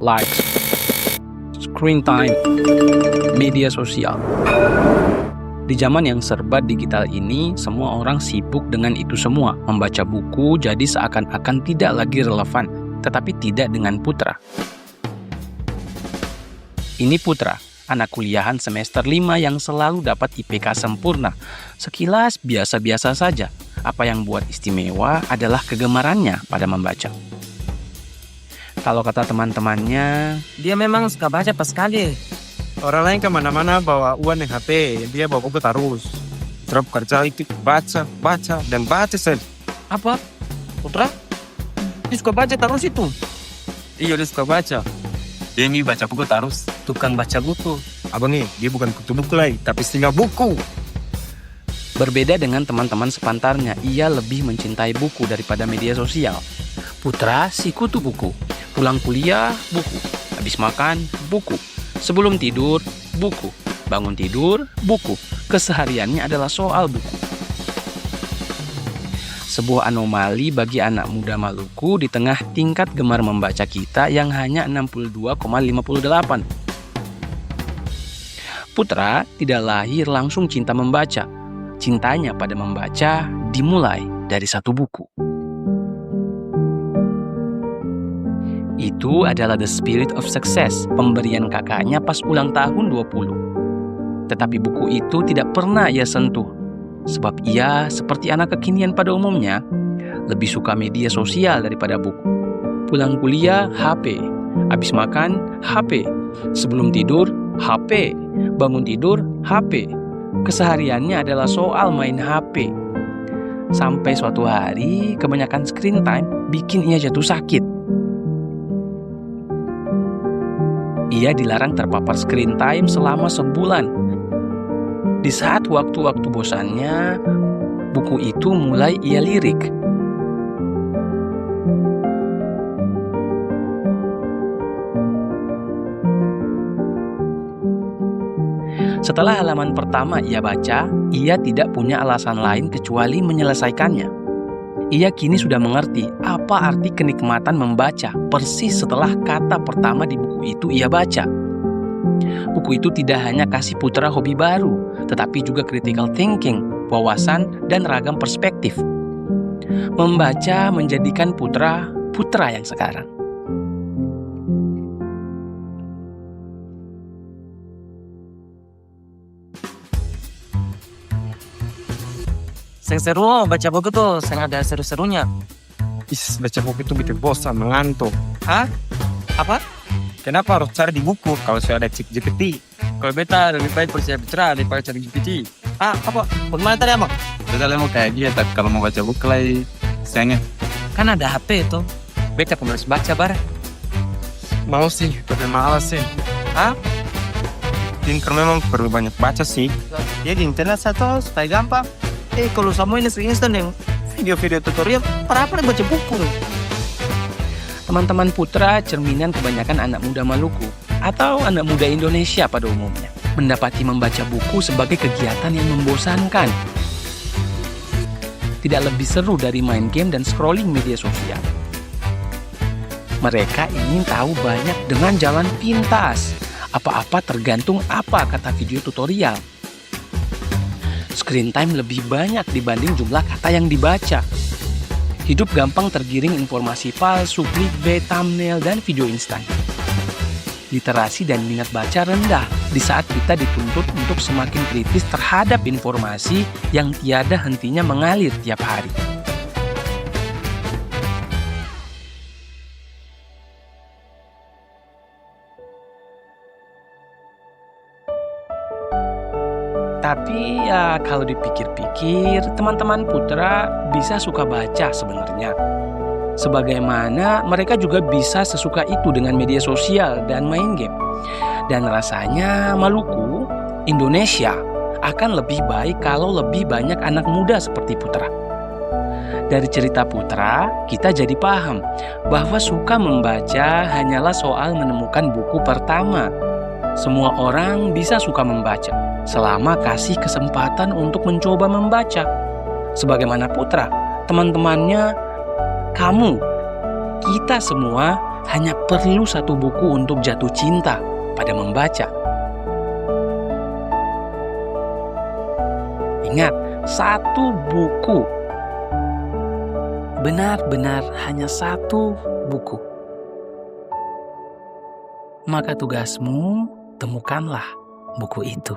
likes, screen time, media sosial. Di zaman yang serba digital ini, semua orang sibuk dengan itu semua. Membaca buku jadi seakan-akan tidak lagi relevan, tetapi tidak dengan Putra. Ini Putra, anak kuliahan semester 5 yang selalu dapat IPK sempurna. Sekilas biasa-biasa saja. Apa yang buat istimewa adalah kegemarannya pada membaca. Kalau kata teman-temannya, dia memang suka baca pas sekali. Orang lain kemana-mana bawa uang dan HP, dia bawa buku terus. Terus kerja itu baca, dan baca saja. Apa? Putra? Dia suka baca terus itu? Iya, dia suka baca. Dia ini baca buku terus. Tukang baca buku. Abang dia bukan kutu buku lagi, tapi setengah buku. berbeda dengan teman-teman sepantarnya, ia lebih mencintai buku daripada media sosial. Putra si kutu buku. Pulang kuliah, buku. Habis makan, buku. Sebelum tidur, buku. Bangun tidur, buku. Kesehariannya adalah soal buku. Sebuah anomali bagi anak muda Maluku di tengah tingkat gemar membaca kita yang hanya 62,58. Putra tidak lahir langsung cinta membaca. Cintanya pada membaca dimulai dari satu buku. Itu adalah The Spirit of Success, pemberian kakaknya pas ulang tahun 20. Tetapi buku itu tidak pernah ia sentuh. Sebab ia, seperti anak kekinian pada umumnya, lebih suka media sosial daripada buku. Pulang kuliah, HP. Habis makan, HP. Sebelum tidur, HP. Bangun tidur, HP. Kesehariannya adalah soal main HP. Sampai suatu hari, kebanyakan screen time bikin ia jatuh sakit. Ia dilarang terpapar screen time selama sebulan. Di saat waktu-waktu bosannya, buku itu mulai ia lirik. Setelah halaman pertama ia baca, ia tidak punya alasan lain kecuali menyelesaikannya. Ia kini sudah mengerti apa arti kenikmatan membaca persis setelah kata pertama di buku itu ia baca. Buku itu tidak hanya kasih Putra hobi baru, tetapi juga critical thinking, wawasan, dan ragam perspektif. Membaca menjadikan Putra yang sekarang. Yang seru baca buku tuh, yang ada seru-serunya. Baca buku itu bikin bosan, mengantuk. Hah? Apa? Kenapa harus cari di buku kalau sudah ada cik GPT? Kalau beta lebih baik percaya Putra daripada cari GPT. Apa? Bagaimana tadi Abang? Beta mau kayak dia, tapi kalau mau baca buku lagi, sayangnya. Kan ada HP itu. Beta pemalas baca bareng. Mau sih, tapi malas sih. Pinter memang perlu banyak baca sih. Ya di internet satu supaya gampang. Kalau sama ini instan yang video-video tutorial, para apa baca buku? Teman-teman Putra cerminan kebanyakan anak muda Maluku atau anak muda Indonesia pada umumnya. Mendapati membaca buku sebagai kegiatan yang membosankan. Tidak lebih seru dari main game dan scrolling media sosial. Mereka ingin tahu banyak dengan jalan pintas. Apa-apa tergantung apa kata video tutorial. Screen time lebih banyak dibanding jumlah kata yang dibaca. Hidup gampang tergiring informasi palsu, clickbait, thumbnail, dan video instan. Literasi dan minat baca rendah di saat kita dituntut untuk semakin kritis terhadap informasi yang tiada hentinya mengalir tiap hari. Tapi ya kalau dipikir-pikir, teman-teman Putra bisa suka baca sebenarnya. Sebagaimana mereka juga bisa sesuka itu dengan media sosial dan main game. Dan rasanya Maluku, Indonesia akan lebih baik kalau lebih banyak anak muda seperti Putra. Dari cerita Putra, kita jadi paham bahwa suka membaca hanyalah soal menemukan buku pertama. Semua orang bisa suka membaca selama kasih kesempatan untuk mencoba membaca. Sebagaimana Putra, teman-temannya, kamu, kita semua hanya perlu satu buku untuk jatuh cinta pada membaca. Ingat, satu buku. Benar-benar hanya satu buku. Maka tugasmu, temukanlah buku itu.